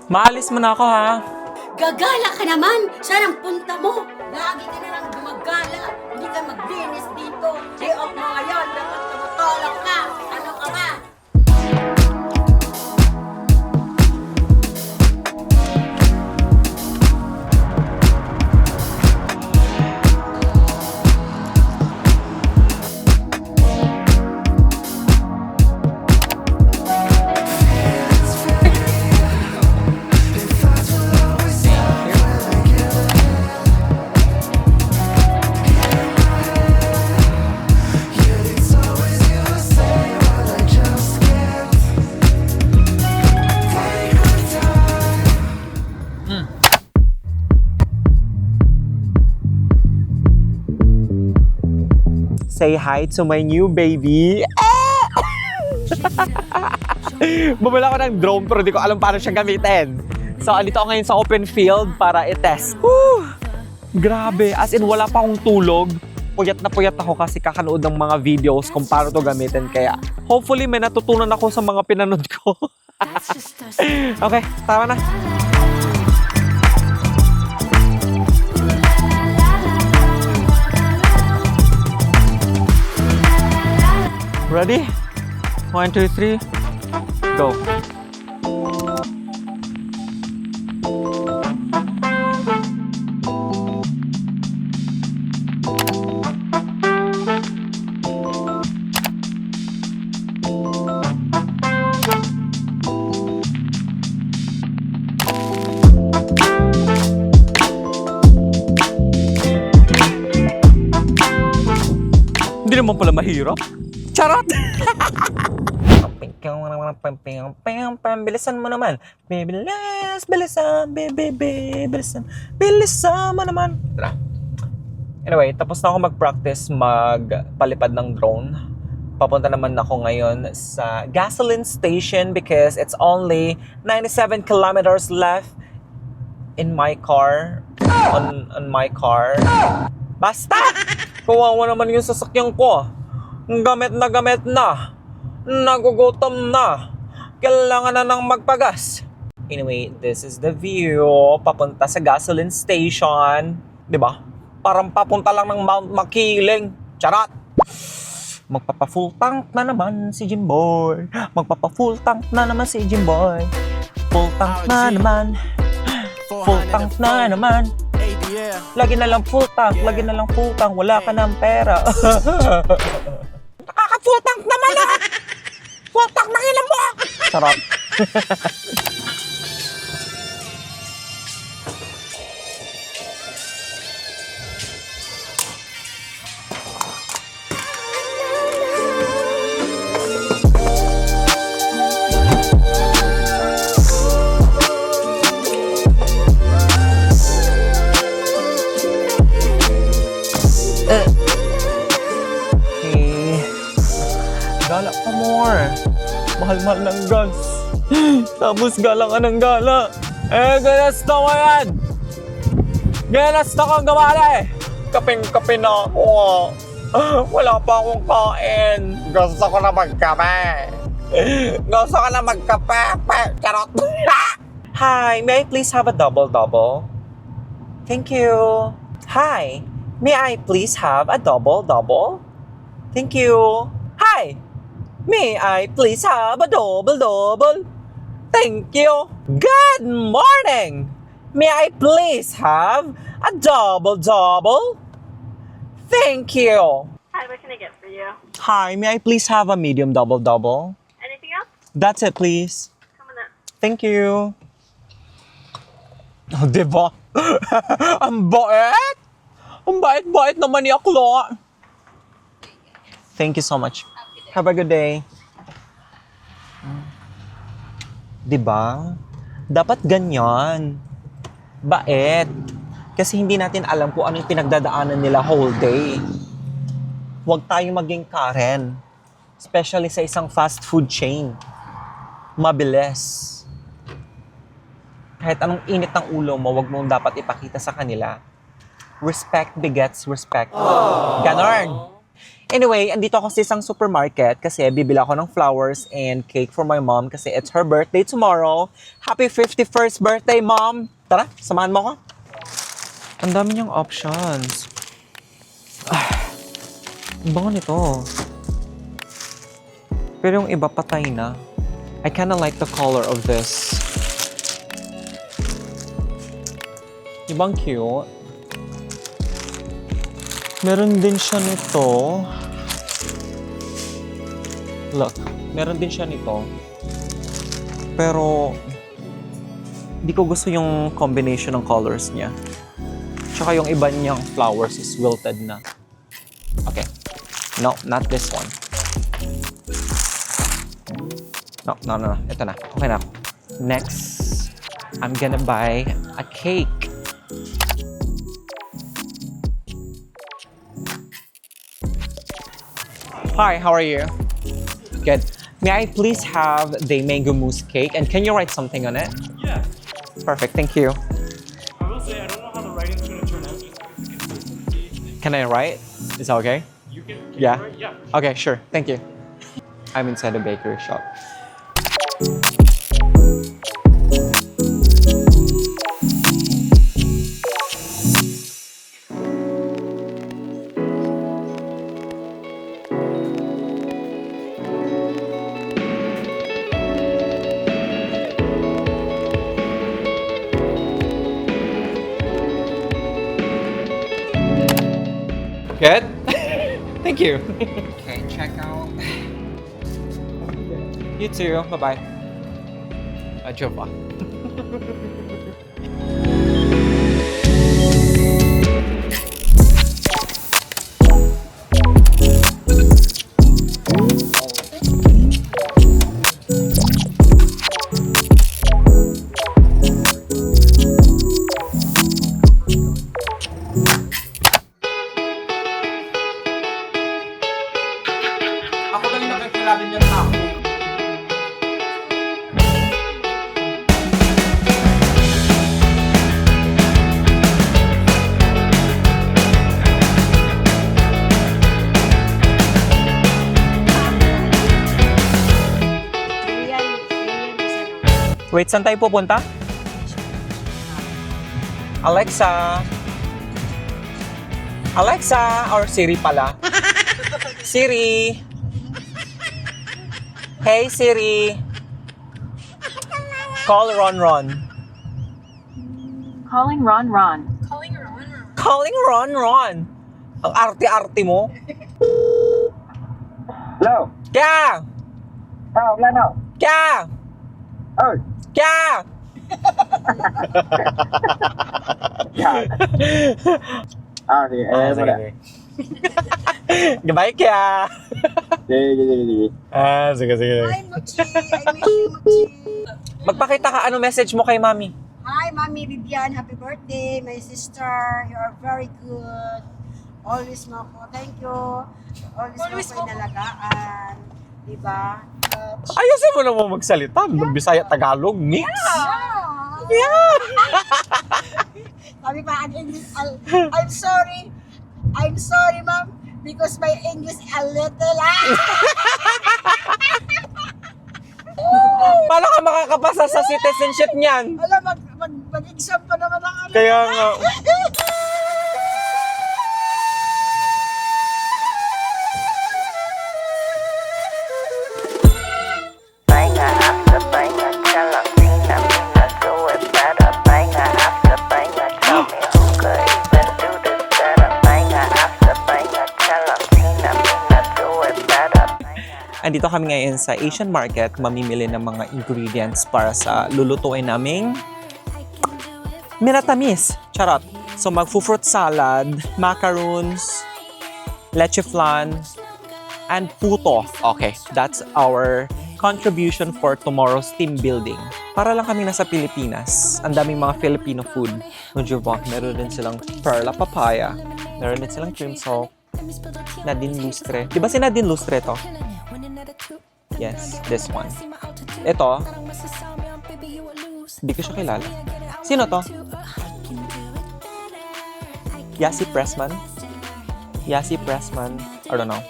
Maalis mo na ako, ha? Gagala ka naman! Saan ang punta mo? Lagi ka na lang gumagala. Hindi ka maglinis dito. Day off mo ngayon. Dapat tumutulong ka. Ano ka ba? Say hi to my new baby. Bumala ako ng drone pero di ko alam paano siyang gamitin. So, andito ako ngayon sa open field para i-test. Woo! Grabe. As in, wala pa akong tulog. Puyat na puyat ako kasi kakanood ng mga videos kung paano to gamitin. Kaya, hopefully, may natutunan ako sa mga pinanood ko. Okay, tama na. Ready? 1, 2, 3, go. Hindi naman pala mahirap. Charot! Bilisan mo naman. Bilisan mo naman. Tara. Anyway, tapos na ako mag-practice magpalipad ng drone. Papunta naman ako ngayon sa gasoline station because it's only 97 kilometers left in my car. On my car. Basta! Kawawa naman yung sasakyan ko. Gamit na. Nagugutom na. Kailangan na ng magpagas. Anyway, this is the view. Papunta sa gasoline station. Diba? Parang papunta lang ng Mount Makiling. Charot! Magpapa-full tank na naman si Jimboy. Magpapa-full tank na naman si Jimboy. Full tank na naman. Full tank na naman. Lagi na lang full tank. Lagi na lang full tank. Wala ka ng pera. Nakaka-full tank naman ah! Full tank na ilan mo! Sarap. Gala pa more. Mahal-mahal ng gas. Tapos gala ka ng gala. Ganas na ko yan. Ganas na kang gawala eh. Kaping-kape na ako. Wala pa akong kain. Gusto ko na magkape. Gusto ko na magkape. Charot. Hi, may I please have a double-double? Thank you. Hi, may I please have a double-double? Thank you. Hi. May I please have a double-double? Thank you. Good morning. May I please have a double-double? Thank you. Hi, what can I get for you? Hi, may I please have a medium double-double? Anything else? That's it, please. Come on up. Thank you. Oh, diba? Ang bait! Ang bait-bait naman ni Aklo. Thank you so much. Have a good day. Diba? Dapat ganyan. Bait. Kasi hindi natin alam kung ano yung pinagdadaanan nila whole day. Huwag tayong maging Karen. Especially sa isang fast food chain. Mabilis. Kahit anong init ng ulo mo, huwag mong dapat ipakita sa kanila. Respect begets respect. Ganon. Anyway, andito ako sa isang supermarket kasi bibili ako ng flowers and cake for my mom kasi it's her birthday tomorrow. Happy 51st birthday, Mom! Tara, samahan mo ako. Ang dami niyang options. Ang bango nito. Pero yung iba patay na. I kinda like the color of this. Ibang cute. Meron din siya nito. Look, meron din siya nito. Pero, hindi ko gusto yung combination ng colors niya. Tsaka yung iba niyang flowers is wilted na. Okay. No, not this one. No. Ito na. Okay na ako. Next, I'm gonna buy a cake. Hi, how are you? Good. May I please have the mango mousse cake and can you write something on it? Yeah. Perfect, thank you. I will say I don't know how the writing's gonna turn out just because the consistency. Can I write? Is that okay? You can Yeah. write? Yeah. For sure. Okay, sure. Thank you. I'm inside a bakery shop. Good? Thank you. Okay, check out. You too. Bye-bye. Jova. Ako lang yung nakakilala niya tao. Wait, saan tayo pupunta? Alexa? Alexa or Siri pala? Siri? Hey Siri? Call Ron Ron. Calling Ron Ron. Calling Ron Ron. Ang arte-arte mo. Hello. Kya? Wala na. Kya? Oh, Kya? yan. Sige. Wala. Goodbye, Kya. Sige. Sige. Hi, Mochi. I miss you, Mochi. Magpakita ka, ano message mo kay Mami? Hi, Mami Vivian. Happy birthday, my sister. You are very good. Always mo ako. Thank you. Always mo ako inalagaan. Diba? Ayasin mo naman magsalita. Bisaya, Tagalog, mix. Yeah. Sabi pa, ang English, I'm sorry. I'm sorry, ma'am. Because my English a little. Paano ka makakapasa sa citizenship niyan? Alam, mag-exam pa naman ako. Kaya nga. Banger after banger, tell her Mina, do it better. Banger after banger, tell me who could even do this better. Banger after banger, tell her Mina, do it better. Andito kami ngayon sa Asian market, mamimili ng mga ingredients para sa lulutuin naming minatamis. Charot. So magfu-fruit salad, macaroons, leche flan, and puto. Okay, that's our contribution for tomorrow's team building. Para lang kami nasa Pilipinas. Ang daming mga Filipino food. Medyo ba, meron din silang perla papaya. Meron din silang cream soap. Nadine Lustre. Di ba si Nadine Lustre to? Yes, this one. Ito, hindi ko siya kilala. Sino to? Yasi Pressman? Yasi Pressman? I don't know.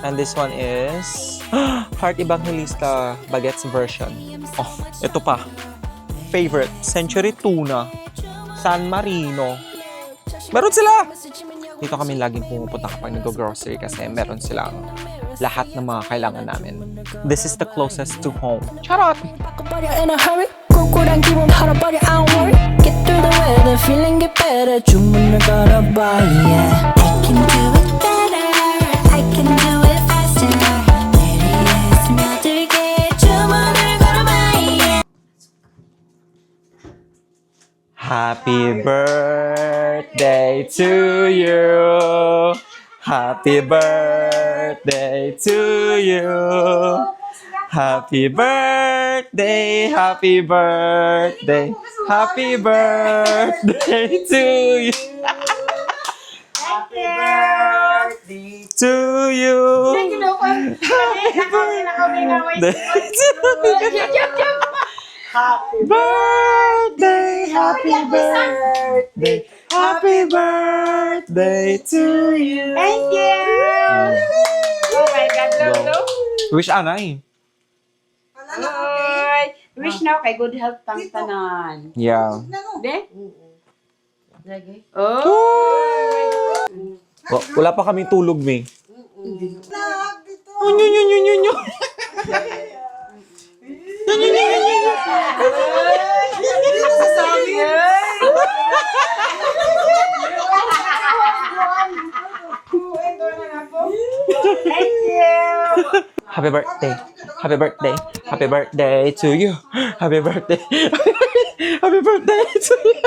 And this one is Heart Evangelista Bagets version. Oh, ito pa. Favorite, Century Tuna, San Marino. Meron sila! Dito kami laging pumupunta kapag nag-grocery kasi meron silang lahat ng mga kailangan namin. This is the closest to home. Charot! in a hurry. 꿀꿀한 기분 팔아버려, I don't worry. Get through the weather, feeling get better. 주문을 걸어봐, yeah. I can do it better. I can do it faster. 내리에 스며들게 주문을 걸어봐, yeah. Happy birthday to you. Happy birthday to you. Happy birthday, happy birthday, happy birthday to you. Happy birthday To you. Happy birthday Happy birthday, happy birthday, happy birthday to you. Thank you! Oh my God, love. Wish Anay. Oy, wish na kay good health tang tanan. Yeah. De? Oh. Wala pa kaming tulog, May. Oh, nyo, nyo, nyo, nyo, nyo. Thank you. Happy birthday. Happy birthday. Happy birthday to you. Happy birthday. Happy birthday to you.